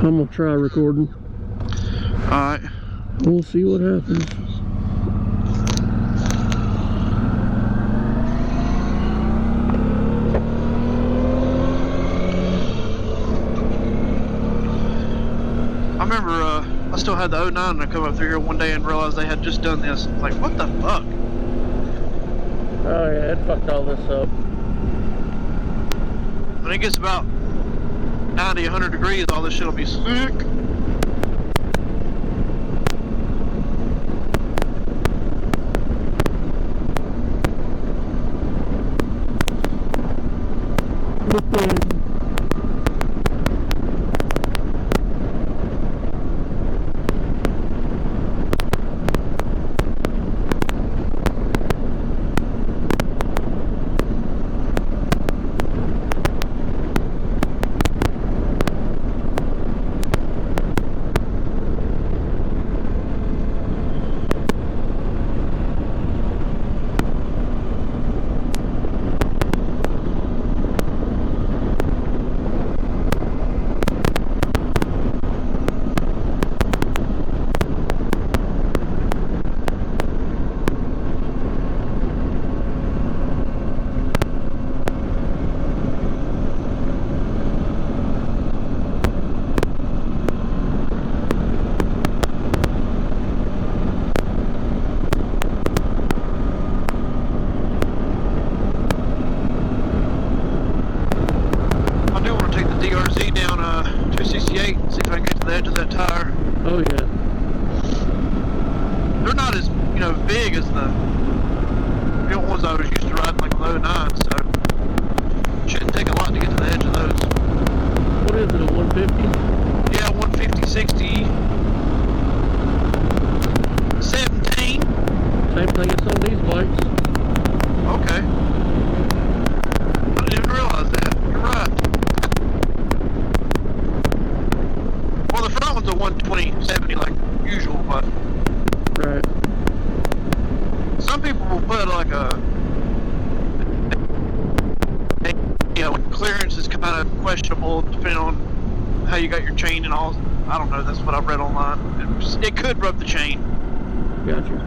I'm gonna try recording. Alright. We'll see what happens. I remember I still had the 09 and I come up through here one day and realized they had just done this. Like, what the fuck? Oh yeah, it fucked all this up. When it gets about 90, 100 degrees, all this shit will be sick. Big as the real ones I was used to riding, like the 09, so shouldn't take a lot to get to the edge of those. What is it, a 150? Yeah, 150, 60, 17. Same thing as on these bikes. Okay. I didn't even realize that. You're right. Well, the front one's a 120, 70 like usual, but right. Some people will put like clearance is kind of questionable depending on how you got your chain and all. I don't know. That's what I've read online. It could rub the chain. Gotcha.